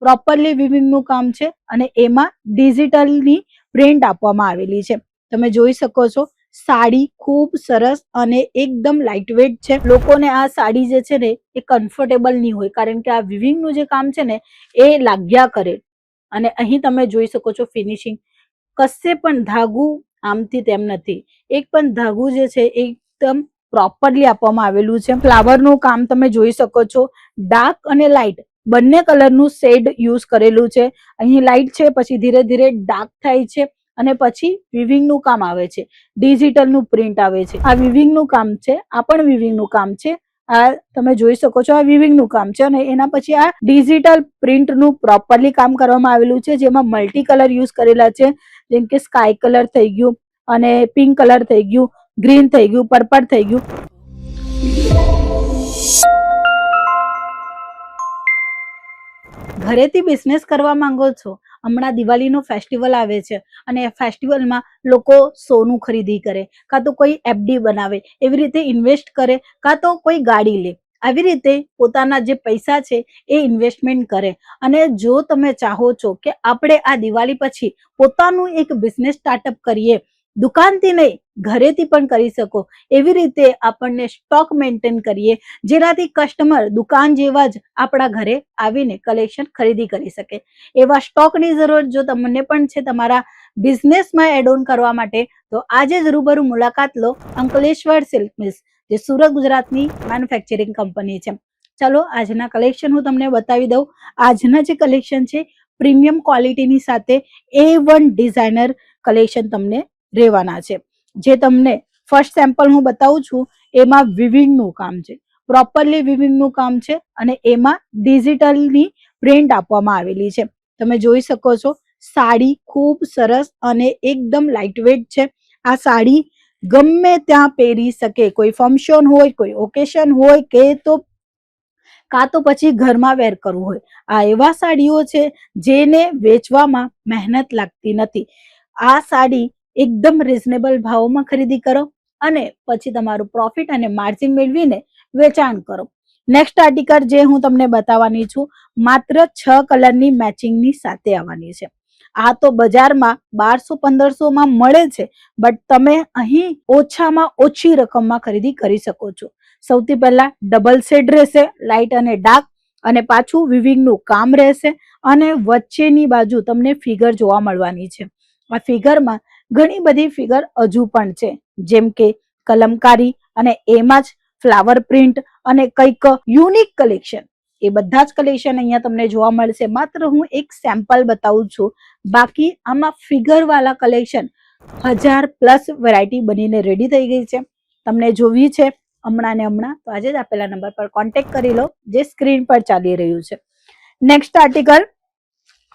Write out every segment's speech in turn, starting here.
Properly વિવિંગનું કામ છે અને એમાં ડિજિટલની પ્રિન્ટ આપવામાં આવેલી છે. તમે જોઈ શકો છો સાડી ખૂબ સરસ અને એકદમ લાઇટવેટ છે. લોકોને આ સાડી જે છે ને એ કમ્ફર્ટેબલ નહીં હોય, કારણ કે આ વિવિંગનું જે કામ છે ને એ લાગ્યા કરે. અને અહીં તમે જોઈ શકો છો ફિનિશિંગ, કશે પણ ધાગુ આમથી તેમ નથી, એક પણ ધાગુ જે છે એકદમ પ્રોપરલી આપવામાં આવેલું છે. ફ્લાવરનું કામ તમે જોઈ શકો છો, ડાર્ક અને લાઇટ બંને કલરનું શેડ યુઝ કરેલું છે. અહીં લાઇટ છે, પછી ધીરે ધીરે ડાર્ક થાય છે અને પછી વિવિંગનું કામ આવે છે, ડિજિટલનું પ્રિન્ટ આવે છે. આ વિવિંગનું કામ છે, આ પણ વિવિંગનું કામ છે. આ તમે જોઈ શકો છો આ વિવિંગનું કામ છે અને એના પછી આ ડિજિટલ પ્રિન્ટનું પ્રોપરલી કામ કરવામાં આવેલું છે, જેમાં મલ્ટી કલર યુઝ કરેલા છે, જેમ કે સ્કાય કલર થઈ ગયું અને પિંક કલર થઈ ગયું, ગ્રીન થઈ ગયું, પર્પલ થઈ ગયું. ઘરેથી બિઝનેસ કરવા માંગો છો, હમણાં દિવાળીનો ફેસ્ટિવલ આવે છે અને ફેસ્ટિવલમાં લોકો સોનું ખરીદી કરે, કાં તો કોઈ એફડી બનાવે, એવી રીતે ઇન્વેસ્ટ કરે, કાં તો કોઈ ગાડી લે. આવી રીતે પોતાના જે પૈસા છે એ ઇન્વેસ્ટમેન્ટ કરે. અને જો તમે ચાહો છો કે આપણે આ દિવાળી પછી પોતાનું એક બિઝનેસ સ્ટાર્ટઅપ કરીએ, દુકાનથી નહીં ઘરેથી પણ કરી શકો, એવી રીતે આપણને સ્ટોક મેન્ટેન કરીએ, જેનાથી કસ્ટમર દુકાન જેવા જ આપણા ઘરે આવીને કલેક્શન ખરીદી કરી શકે. એવા સ્ટોકની જરૂરત જો તમને પણ છે તમારા બિઝનેસમાં એડ ઓન કરવા માટે, તો આજે જ રૂબરૂ મુલાકાત લો અંકલેશ્વર સિલ્ક મિલ્સ, જે સુરત ગુજરાતની મેન્યુફેક્ચરિંગ કંપની છે. ચાલો આજના કલેક્શન હું તમને બતાવી દઉં. આજના જે કલેક્શન છે પ્રીમિયમ ક્વોલિટીની સાથે A1 ડિઝાઇનર કલેક્શન તમને રહેવાના છે. જે તમને ફર્સ્ટ સેમ્પલ હું બતાવું છું, એમાં વિવિંગનું કામ છે, પ્રોપરલી વિવિંગનું કામ છે અને એમાં ડિજિટલની પ્રિન્ટ આપવામાં આવેલી છે. તમે જોઈ શકો છો સાડી ખૂબ સરસ અને એકદમ લાઇટવેટ છે. આ સાડી ગમે ત્યાં પહેરી શકે, કોઈ ફંક્શન હોય, કોઈ ઓકેશન હોય કે તો કાં તો પછી ઘરમાં વેર કરવું હોય. આ એવા સાડીઓ છે જેને વેચવામાં મહેનત લાગતી નથી. આ સાડી એકદમ રિઝનેબલ ભાવમાં ખરીદી કરો અને પછી તમારું પ્રોફિટ અને માર્જિન મેળવીને વેચાણ કરો. નેક્સ્ટ આર્ટિકલ જે હું તમને બતાવવાની છું, માત્ર 6 કલરની મેચિંગની સાથે આવવાની છે. આ તો બજારમાં 1200-1500 માં મળે છે, બટ તમે અહીં ઓછામાં ઓછી રકમમાં ખરીદી કરી શકો છો. સૌથી પહેલા ડબલ શેડ રહેશે, લાઇટ અને ડાર્ક, અને પાછું વિવિંગનું કામ રહેશે અને વચ્ચેની બાજુ તમને ફિગર જોવા મળવાની છે. આ ફિગરમાં ઘણી બધી ફિગર હજુ પણ છે, જેમ કે કલમકારી અને એમાં જ ફ્લાવર પ્રિન્ટ અને કંઈક યુનિક કલેક્શન. એ બધા જ કલેક્શન અહીંયા તમને જોવા મળશે. માત્ર હું એક સેમ્પલ બતાવું છું, બાકી આમાં ફિગર વાળા કલેક્શન 1000+ વેરાયટી બનીને રેડી થઈ ગઈ છે. તમને જોવી છે હમણાં ને હમણાં તો આજે જ આપેલા નંબર પર કોન્ટેક્ટ કરી લો, જે સ્ક્રીન પર ચાલી રહ્યું છે. નેક્સ્ટ આર્ટિકલ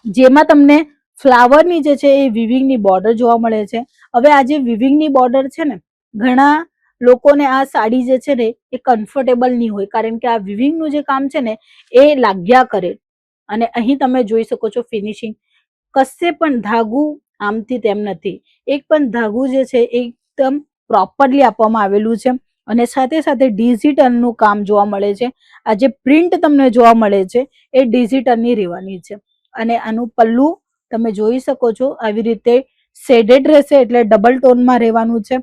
જેમાં તમને ફ્લાવરની જે છે એ વિવિંગની બોર્ડર જોવા મળે છે. હવે આ જે વિવિંગની બોર્ડર છે ને, ઘણા લોકોને આ સાડી જે છે ને એ કમ્ફર્ટેબલ નહીં હોય, કારણ કે આ વિવિંગનું જે કામ છે ને એ લાગ્યા કરે. અને અહીં તમે જોઈ શકો છો ફિનિશિંગ, કશે પણ ધાગુ આમથી તેમ નથી, એક પણ ધાગુ જે છે એકદમ પ્રોપરલી આપવામાં આવેલું છે અને સાથે સાથે ડિજિટલનું કામ જોવા મળે છે. આ જે પ્રિન્ટ તમને જોવા મળે છે એ ડિજિટલની રહેવાની છે. અને આનું પલ્લુ તમે જોઈ શકો છો આવી રીતે શેડેડ રહેશે, એટલે ડબલ ટોનમાં રહેવાનું છે.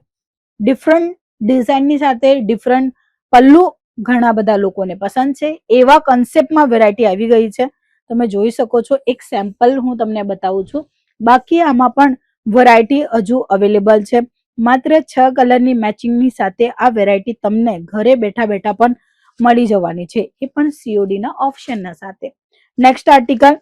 ડિફરન્ટ ડિઝાઇનની સાથે ડિફરન્ટ પલ્લુ ઘણા બધા લોકોને પસંદ છે, એવા કન્સેપ્ટમાં વેરાયટી આવી ગઈ છે. તમે જોઈ શકો છો, એક સેમ્પલ હું તમને બતાવું છું, બાકી આમાં પણ વેરાયટી હજુ અવેલેબલ છે. માત્ર 6 કલરની મેચિંગની સાથે આ વેરાયટી તમને ઘરે બેઠા બેઠા પણ મળી જવાની છે, એ પણ COD ના ઓપ્શનના સાથે. નેક્સ્ટ આર્ટિકલ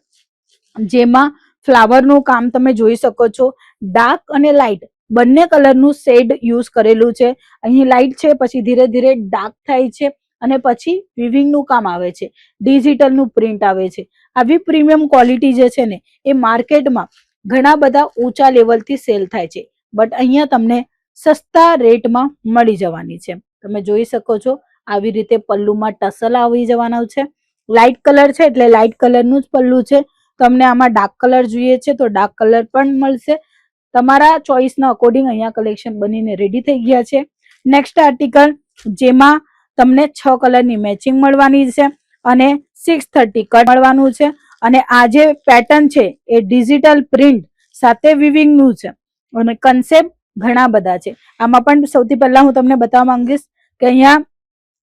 જેમાં ફ્લાવરનું કામ તમે જોઈ શકો છો, ડાર્ક અને લાઇટ બંને કલરનું શેડ યુઝ કરેલું છે. અહીં લાઇટ છે, પછી ધીરે ધીરે ડાર્ક થાય છે અને પછી વિવિંગનું કામ આવે છે, ડિજિટલનું પ્રિન્ટ આવે છે. આવી પ્રીમિયમ ક્વોલિટી જે છે ને એ માર્કેટમાં ઘણા બધા ઊંચા લેવલથી સેલ થાય છે, બટ અહીંયા તમને સસ્તા રેટમાં મળી જવાની છે. તમે જોઈ શકો છો આવી રીતે પલ્લુમાં ટસલ આવી જવાના છે. લાઇટ કલર છે એટલે લાઇટ કલરનું જ પલ્લું છે. તમને આમાં ડાર્ક કલર જોઈએ છે તો ડાર્ક કલર પણ મળશે. તમારા ચોઇસના અકોર્ડિંગ અહીંયા કલેક્શન બનીને રેડી થઈ ગયા છે. નેક્સ્ટ આર્ટિકલ જેમાં તમને 6 કલરની મેચિંગ મળવાની છે અને 630 કટ મળવાનું છે અને આ જે પેટર્ન છે એ ડિજિટલ પ્રિન્ટ સાથે વિવિંગ નું છે અને કન્સેપ્ટ ઘણા બધા છે. આમાં પણ સૌથી પહેલા હું તમને બતાવવા માંગીશ કે અહીંયા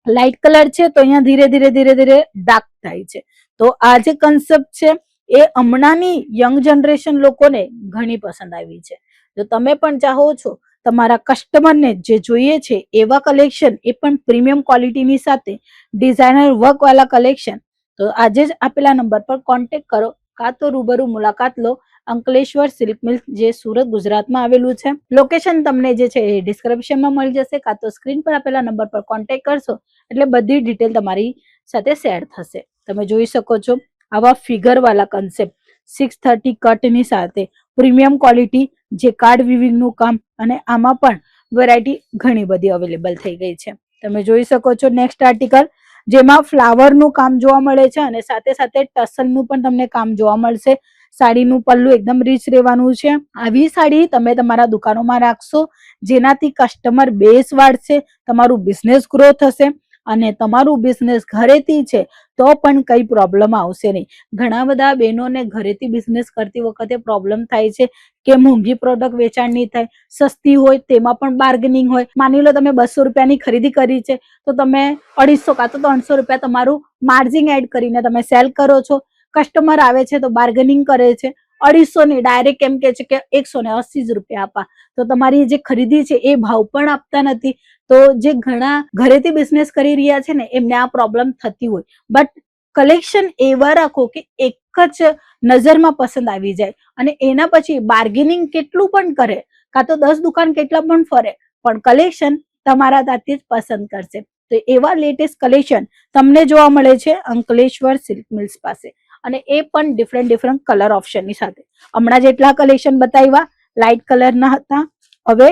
લાઇટ કલર છે તો અહીંયા ધીરે ધીરે ધીરે ધીરે ડાર્ક થાય છે. તો આ જે કન્સેપ્ટ છે એ હમણાંની યંગ જનરેશન લોકોને ઘણી પસંદ આવી છે. જો તમે પણ ચાહો છો તમારા કસ્ટમરને જે જોઈએ છે એવા કલેક્શન, એ પણ પ્રીમિયમ ક્વોલિટીની સાથે ડિઝાઇનર વર્ક વાળા કલેક્શન, તો આજે જ આપેલા નંબર પર કોન્ટેક્ટ કરો કાં તો રૂબરૂ મુલાકાત લો. અંકલેશ્વર સિલ્ક મિલ્સ જે સુરત ગુજરાતમાં આવેલું છે. લોકેશન તમને જે છે એ ડિસ્ક્રિપ્શનમાં મળી જશે, કાં તો સ્ક્રીન પર આપેલા નંબર પર કોન્ટેક્ટ કરશો એટલે બધી ડિટેલ તમારી સાથે શેર થશે. તમે જોઈ શકો છો આવા ફિગર વાળા કન્સેપ્ટ 630 કટની સાથે પ્રીમિયમ ક્વોલિટી, જે કાર્ડ વિવિંગ નું કામ, અને આમાં પણ વેરાયટી ઘણી બધી અવેલેબલ થઈ ગઈ છે. તમે જોઈ શકો છો નેક્સ્ટ આર્ટિકલ, જેમાં ફ્લાવર નું કામ જોવા મળે છે અને સાથે સાથે ટસલ નું પણ તમને કામ જોવા મળશે. સાડીનું પલ્લું એકદમ રીચ રહેવાનું છે. આવી સાડી તમે તમારા દુકાનોમાં રાખશો જેનાથી કસ્ટમર બેઝ વાળશે, તમારું બિઝનેસ ગ્રો થશે અને તમારું બિઝનેસ ઘરેથી છે તો પણ કઈ પ્રોબ્લેમ આવશે નહીં. ઘણા બધા બહેનોને ઘરેથી બિઝનેસ કરતી વખતે પ્રોબ્લેમ થાય છે કે મોંઘી પ્રોડક્ટ વેચાણ નહીં થાય, સસ્તી હોય તેમાં પણ બાર્ગેનિંગ હોય. માની લો તમે 200 રૂપિયાની ખરીદી કરી છે તો તમે 250 કાં તો 300 રૂપિયા તમારું માર્જિન એડ કરીને તમે સેલ કરો છો. કસ્ટમર આવે છે તો બાર્ગેનિંગ કરે છે, 250 ની ડાયરેક્ટ એમ કે છે કે 180 જ રૂપિયા આપા, તો તમારી જે ખરીદી છે એ ભાવ પણ આપતા નથી. તો જે ઘણા ઘરેથી બિઝનેસ કરી રહ્યા છે ને એમને આ પ્રોબ્લેમ થતી હોય. બટ કલેક્શન એવા રાખો કે એક જ નજરમાં પસંદ આવી જાય અને એના પછી બાર્ગેનિંગ કેટલું પણ કરે, કાં તો 10 દુકાન કેટલા પણ ફરે, પણ કલેક્શન તમારા ત્યાંથી જ પસંદ કરશે. તો એવા લેટેસ્ટ કલેક્શન તમને જોવા મળે છે અંકલેશ્વર સિલ્ક મિલ્સ પાસે, અને એ પણ ડિફરન્ટ કલર ઓપ્શનની સાથે. હમણાં જેટલા કલેક્શન બતાવ્યા લાઇટ કલરના હતા, હવે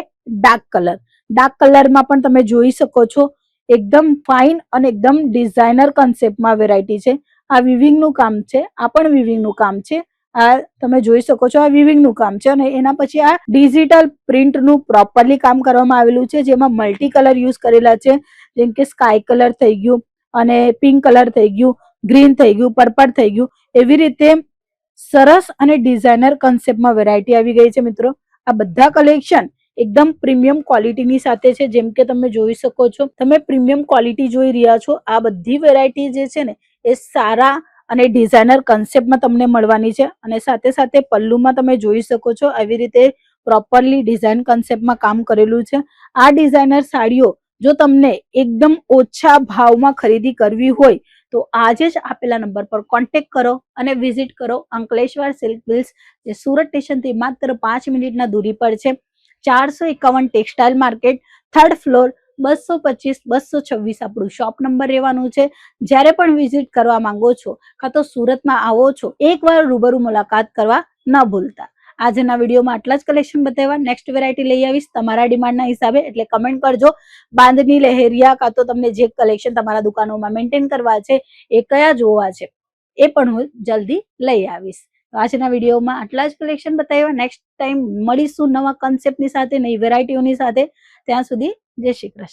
ડાર્ક કલરમાં પણ તમે જોઈ શકો છો એકદમ ફાઇન અને એકદમ ડિઝાઇનર કન્સેપ્ટમાં વેરાયટી છે. આ વિવિંગ નું કામ છે, આ પણ વિવિંગ નું કામ છે. આ તમે જોઈ શકો છો આ વિવિંગ નું કામ છે અને એના પછી આ ડિજિટલ પ્રિન્ટ નું પ્રોપરલી કામ કરવામાં આવેલું છે, જેમાં મલ્ટી કલર યુઝ કરેલા છે, જેમ કે સ્કાય કલર થઈ ગયું અને પિંક કલર થઈ ગયું, ગ્રીન થઈ ગયું, પર્પલ થઈ ગયું. એવી રીતે સરસ અને ડિઝાઇનર કન્સેપ્ટમાં વેરાયટી આવી ગઈ છે મિત્રો. આ બધા કલેક્શન એકદમ પ્રીમિયમ ક્વોલિટીની સાથે છે. જેમ કે તમે જોઈ શકો છો, તમે પ્રીમિયમ ક્વોલિટી જોઈ રહ્યા છો. આ બધી વેરાયટી જે છે ને એ સારા અને ડિઝાઇનર કન્સેપ્ટમાં તમને મળવાની છે. અને સાથે સાથે પલ્લુમાં તમે જોઈ શકો છો આવી રીતે પ્રોપરલી ડિઝાઇન કન્સેપ્ટમાં કામ કરેલું છે. આ ડિઝાઇનર સાડીઓ જો તમને એકદમ ઓછા ભાવમાં ખરીદી કરવી હોય તો આજે જ આપેલા નંબર પર કોન્ટેક્ટ કરો અને વિઝિટ કરો અંકલેશ્વર સિલ્ક મિલ્સ, જે સુરત સ્ટેશનથી માત્ર 5 મિનિટના દૂરી પર છે. 451 ટેક્સટાઇલ માર્કેટ, 3rd ફ્લોર, 225-226 આપણું શોપ નંબર રહેવાનું છે. જ્યારે પણ વિઝિટ કરવા માંગો છો કાં તો સુરતમાં આવો છો, એકવાર રૂબરૂ મુલાકાત કરવા ન ભૂલતા. આજના વિડીયોમાં આટલા જ કલેક્શન બતાવ્યા. નેક્સ્ટ વેરાયટી લઈ આવીશ તમારા ડિમાન્ડના હિસાબે, એટલે કમેન્ટ કરજો. બાંધની લહેરિયા કાં તો તમને જે કલેક્શન તમારા દુકાનોમાં મેન્ટેન કરવા છે એ કયા જોવા છે એ પણ હું જલ્દી લઈ આવીશ. આજના વિડીયોમાં આટલા જ કલેક્શન બતાવ્યા. નેક્સ્ટ ટાઈમ મળીશું નવા કન્સેપ્ટની સાથે, નવી વેરાયટીઓની સાથે. ત્યાં સુધી જય શ્રી કૃષ્ણ.